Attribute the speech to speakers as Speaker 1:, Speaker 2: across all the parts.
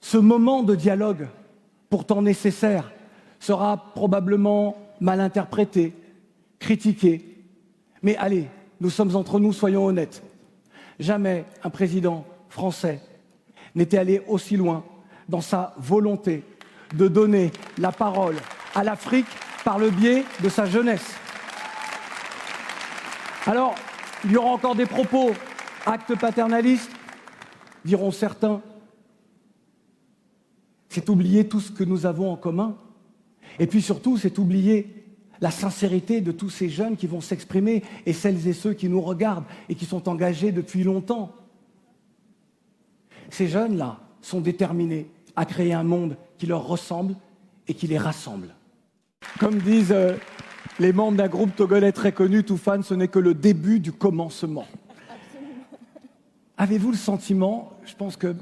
Speaker 1: Ce moment de dialogue, pourtant nécessaire, sera probablement mal interprété, critiqué. Mais allez, nous sommes entre nous, soyons honnêtes. Jamais un président français n'était allé aussi loin dans sa volonté de donner la parole à l'Afrique par le biais de sa jeunesse. Alors, il y aura encore des propos, actes paternalistes, diront certains. C'est oublier tout ce que nous avons en commun. Et puis surtout, c'est oublier la sincérité de tous ces jeunes qui vont s'exprimer et celles et ceux qui nous regardent et qui sont engagés depuis longtemps. Ces jeunes-là sont déterminés à créer un monde qui leur ressemble et qui les rassemble. Comme disent les membres d'un groupe togolais très connu, Toufan, ce n'est que le début du commencement. Avez-vous le sentiment, je pense que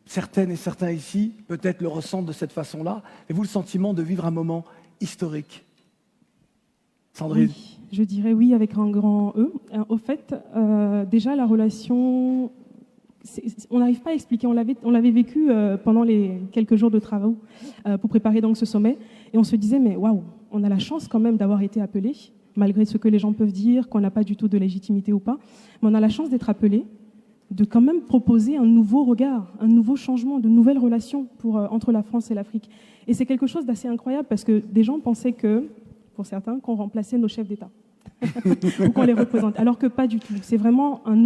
Speaker 1: certaines et certains ici, peut-être le ressentent de cette façon-là, avez-vous le sentiment de vivre un moment historique? Sandrine?
Speaker 2: Oui, je dirais oui avec un grand E. Au fait, déjà la relation, on n'arrive pas à expliquer, on l'avait vécu pendant les quelques jours de travaux pour préparer donc ce sommet, et on se disait mais waouh, on a la chance quand même d'avoir été appelés, malgré ce que les gens peuvent dire, qu'on n'a pas du tout de légitimité ou pas, mais on a la chance d'être appelés, de quand même proposer un nouveau regard, un nouveau changement, de nouvelles relations entre la France et l'Afrique. Et c'est quelque chose d'assez incroyable parce que des gens pensaient que, pour certains, qu'on remplaçait nos chefs d'État ou qu'on les représentait, alors que pas du tout. C'est vraiment une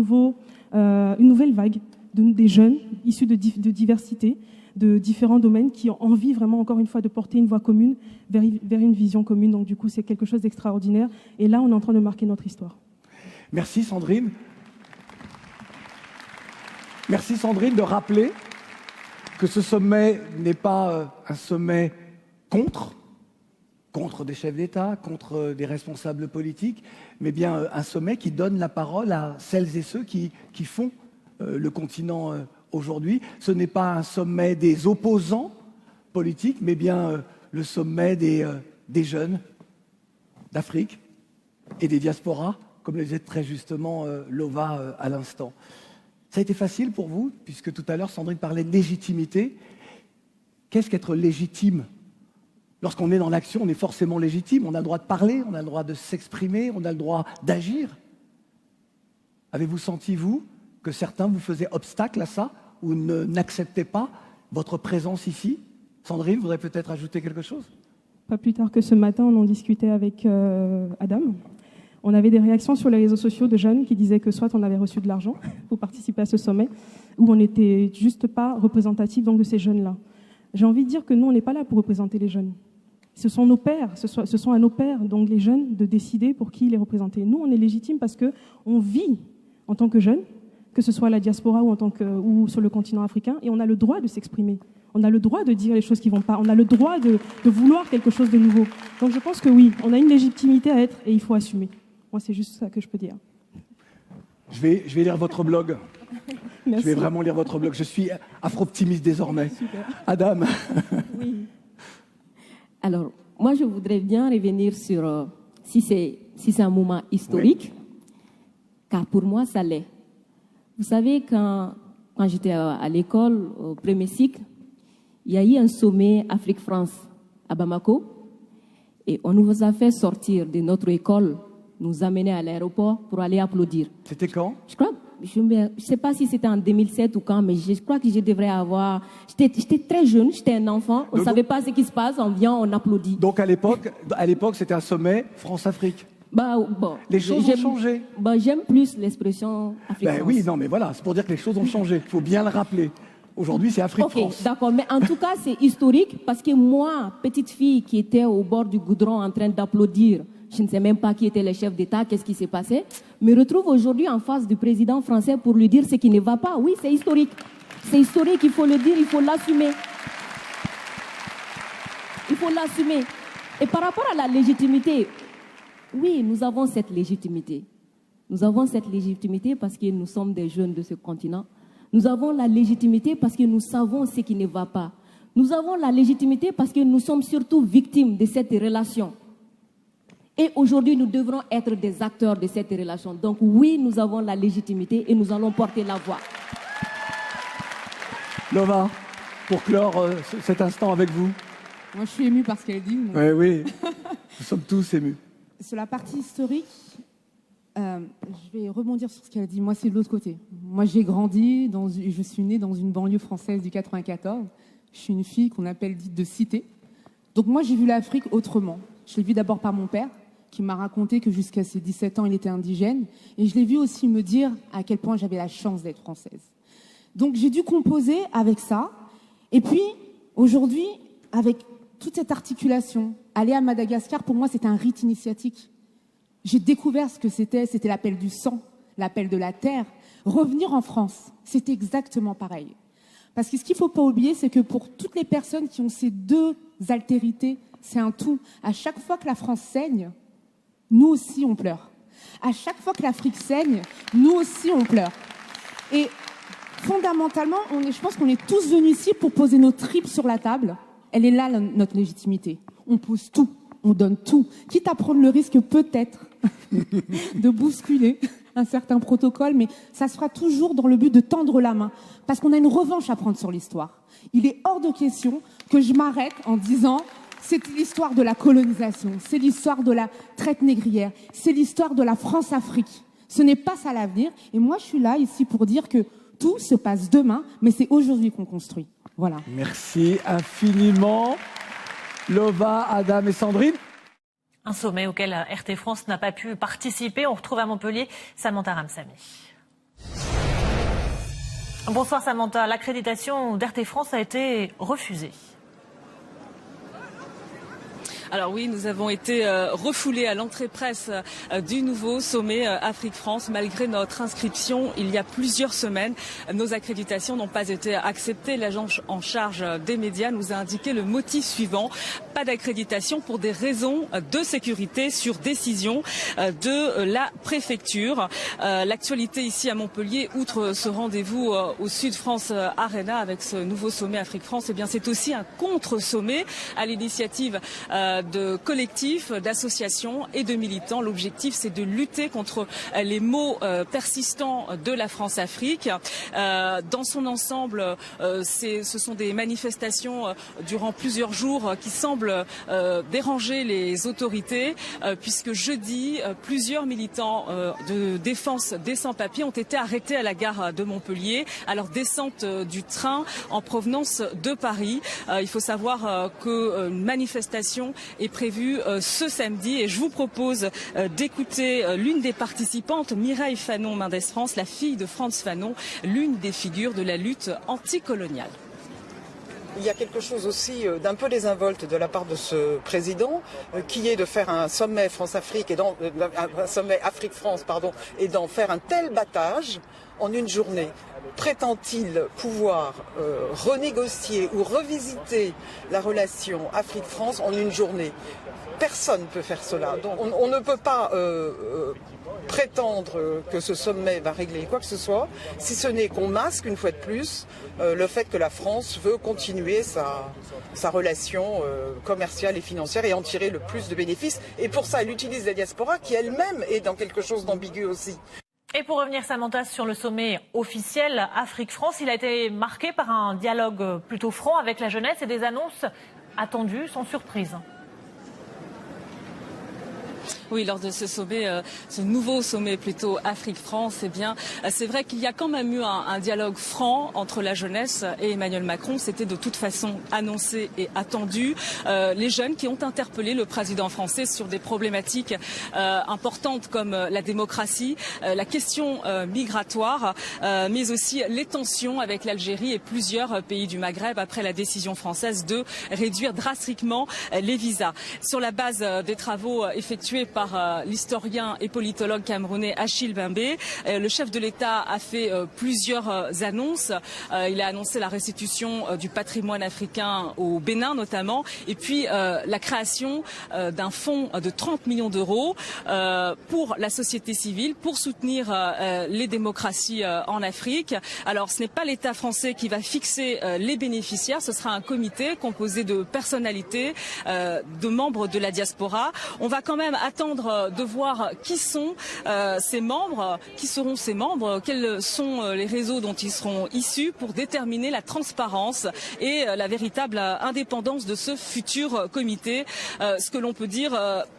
Speaker 2: nouvelle vague des jeunes issus de diversité, de différents domaines qui ont envie vraiment, encore une fois, de porter une voix commune vers une vision commune. Donc du coup, c'est quelque chose d'extraordinaire. Et là, on est en train de marquer notre histoire.
Speaker 1: Merci Sandrine. Merci Sandrine de rappeler que ce sommet n'est pas un sommet contre des chefs d'État, contre des responsables politiques, mais bien un sommet qui donne la parole à celles et ceux qui font le continent aujourd'hui. Ce n'est pas un sommet des opposants politiques, mais bien le sommet des jeunes d'Afrique et des diasporas, comme le disait très justement Lova à l'instant. Ça a été facile pour vous, puisque tout à l'heure, Sandrine parlait de légitimité. Qu'est-ce qu'être légitime? Lorsqu'on est dans l'action, on est forcément légitime. On a le droit de parler, on a le droit de s'exprimer, on a le droit d'agir. Avez-vous senti, vous, que certains vous faisaient obstacle à ça, ou n'acceptaient pas votre présence ici? Sandrine, vous voudrez peut-être ajouter quelque chose?
Speaker 2: Pas plus tard que ce matin, on en discutait avec Adam. On avait des réactions sur les réseaux sociaux de jeunes qui disaient que soit on avait reçu de l'argent pour participer à ce sommet, ou on n'était juste pas représentatif donc de ces jeunes-là. J'ai envie de dire que nous, on n'est pas là pour représenter les jeunes. Ce sont nos pères, ce sont à nos pères, donc les jeunes, de décider pour qui les représenter. Nous, on est légitime parce qu'on vit en tant que jeunes, que ce soit à la diaspora ou sur le continent africain, et on a le droit de s'exprimer. On a le droit de dire les choses qui ne vont pas. On a le droit de vouloir quelque chose de nouveau. Donc je pense que oui, on a une légitimité à être et il faut assumer. Moi, c'est juste ça que je peux dire.
Speaker 1: Je vais lire votre blog.
Speaker 2: Merci.
Speaker 1: Je vais vraiment lire votre blog. Je suis afro-optimiste désormais.
Speaker 2: Super.
Speaker 1: Adam.
Speaker 3: Oui. Alors, moi, je voudrais bien revenir sur si c'est un moment historique, oui. Car pour moi, ça l'est. Vous savez, quand j'étais à l'école, au premier cycle, il y a eu un sommet Afrique-France à Bamako, et on nous a fait sortir de notre école, nous amener à l'aéroport pour aller applaudir.
Speaker 1: C'était quand?
Speaker 3: Je ne sais pas si c'était en 2007 ou quand, mais je crois que je devrais avoir... J'étais très jeune, j'étais un enfant, on ne savait pas ce qui se passe, on vient, on applaudit.
Speaker 1: Donc à l'époque, c'était un sommet France-Afrique.
Speaker 3: Bon,
Speaker 1: les choses ont changé.
Speaker 3: J'aime plus l'expression Afrique-France.
Speaker 1: Oui, non, mais voilà, c'est pour dire que les choses ont changé. Il faut bien le rappeler. Aujourd'hui, c'est Afrique-France.
Speaker 3: Ok, d'accord, mais en tout cas, c'est historique parce que moi, petite fille qui était au bord du goudron en train d'applaudir, je ne sais même pas qui était le chef d'État, qu'est-ce qui s'est passé, me retrouve aujourd'hui en face du président français pour lui dire ce qui ne va pas. Oui, c'est historique. C'est historique, il faut le dire, il faut l'assumer. Il faut l'assumer. Et par rapport à la légitimité, oui, nous avons cette légitimité. Nous avons cette légitimité parce que nous sommes des jeunes de ce continent. Nous avons la légitimité parce que nous savons ce qui ne va pas. Nous avons la légitimité parce que nous sommes surtout victimes de cette relation. Et aujourd'hui, nous devrons être des acteurs de cette relation. Donc oui, nous avons la légitimité et nous allons porter la voix.
Speaker 1: Lova. pour clore cet instant avec vous.
Speaker 4: Moi, je suis émue par ce qu'elle dit. Donc...
Speaker 1: Oui, nous sommes tous émus.
Speaker 4: Sur la partie historique, je vais rebondir sur ce qu'elle a dit. Moi, c'est de l'autre côté. Moi, j'ai grandi, je suis née dans une banlieue française du 94. Je suis une fille qu'on appelle dite de cité. Donc moi, j'ai vu l'Afrique autrement. Je l'ai vu d'abord par mon père, qui m'a raconté que jusqu'à ses 17 ans, il était indigène. Et je l'ai vu aussi me dire à quel point j'avais la chance d'être française. Donc j'ai dû composer avec ça. Et puis, aujourd'hui, avec toute cette articulation, aller à Madagascar, pour moi, c'était un rite initiatique. J'ai découvert ce que c'était l'appel du sang, l'appel de la terre. Revenir en France, c'était exactement pareil. Parce que ce qu'il ne faut pas oublier, c'est que pour toutes les personnes qui ont ces deux altérités, c'est un tout. À chaque fois que la France saigne, nous aussi on pleure. À chaque fois que l'Afrique saigne, nous aussi on pleure. Et fondamentalement, je pense qu'on est tous venus ici pour poser nos tripes sur la table. Elle est là, notre légitimité. On pose tout, on donne tout, quitte à prendre le risque peut-être de bousculer un certain protocole, mais ça se fera toujours dans le but de tendre la main, parce qu'on a une revanche à prendre sur l'histoire. Il est hors de question que je m'arrête en disant c'est l'histoire de la colonisation, c'est l'histoire de la traite négrière, c'est l'histoire de la France-Afrique. Ce n'est pas ça l'avenir, et moi je suis là ici pour dire que tout se passe demain, mais c'est aujourd'hui qu'on construit. Voilà.
Speaker 1: Merci infiniment, Lova, Adam et Sandrine.
Speaker 5: Un sommet auquel RT France n'a pas pu participer. On retrouve à Montpellier Samantha Ramsamy. Bonsoir Samantha. L'accréditation d'RT France a été refusée.
Speaker 6: Alors oui, nous avons été refoulés à l'entrée presse du nouveau sommet Afrique-France. Malgré notre inscription, il y a plusieurs semaines, nos accréditations n'ont pas été acceptées. L'agence en charge des médias nous a indiqué le motif suivant. Pas d'accréditation pour des raisons de sécurité sur décision de la préfecture. L'actualité ici à Montpellier, outre ce rendez-vous au Sud France Arena avec ce nouveau sommet Afrique-France, eh bien c'est aussi un contre-sommet à l'initiative de collectifs, d'associations et de militants. L'objectif, c'est de lutter contre les maux persistants de la France-Afrique. Dans son ensemble, ce sont des manifestations durant plusieurs jours qui semblent déranger les autorités, puisque jeudi, plusieurs militants de défense des sans-papiers ont été arrêtés à la gare de Montpellier à leur descente du train en provenance de Paris. Il faut savoir qu'une manifestation est prévue ce samedi et je vous propose d'écouter l'une des participantes, Mireille Fanon Mendes France, la fille de Frantz Fanon, l'une des figures de la lutte anticoloniale.
Speaker 7: Il y a quelque chose aussi d'un peu désinvolte de la part de ce président, qui est de faire un sommet France-Afrique et un sommet Afrique-France, pardon, et d'en faire un tel battage en une journée. Prétend-il pouvoir renégocier ou revisiter la relation Afrique-France en une journée? Personne ne peut faire cela. Donc on ne peut pas prétendre que ce sommet va régler quoi que ce soit, si ce n'est qu'on masque une fois de plus le fait que la France veut continuer sa relation commerciale et financière et en tirer le plus de bénéfices. Et pour ça, elle utilise la diaspora qui elle-même est dans quelque chose d'ambigu aussi.
Speaker 5: Et pour revenir, Samantha, sur le sommet officiel Afrique-France, il a été marqué par un dialogue plutôt franc avec la jeunesse et des annonces attendues sans surprise.
Speaker 6: Oui, lors de ce sommet, ce nouveau sommet plutôt Afrique-France, eh bien, c'est vrai qu'il y a quand même eu un dialogue franc entre la jeunesse et Emmanuel Macron. C'était de toute façon annoncé et attendu. Les jeunes qui ont interpellé le président français sur des problématiques importantes comme la démocratie, la question migratoire, mais aussi les tensions avec l'Algérie et plusieurs pays du Maghreb après la décision française de réduire drastiquement les visas. Sur la base des travaux effectués par l'historien et politologue camerounais Achille Bimbé, le chef de l'État a fait plusieurs annonces. Il a annoncé la restitution du patrimoine africain au Bénin notamment, et puis la création d'un fonds de 30 millions d'euros pour la société civile, pour soutenir les démocraties en Afrique. Alors ce n'est pas l'État français qui va fixer les bénéficiaires, ce sera un comité composé de personnalités, de membres de la diaspora. On va quand même attendre attendre de voir qui sont ces membres, qui seront ces membres, quels sont les réseaux dont ils seront issus pour déterminer la transparence et la véritable indépendance de ce futur comité. Ce que l'on peut dire,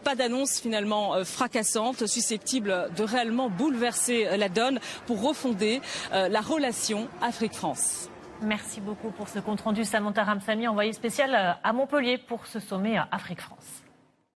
Speaker 6: pas d'annonce finalement fracassante, susceptible de réellement bouleverser la donne pour refonder la relation Afrique-France.
Speaker 5: Merci beaucoup pour ce compte rendu, Samantha Ramsamy, envoyée spéciale à Montpellier pour ce sommet Afrique-France.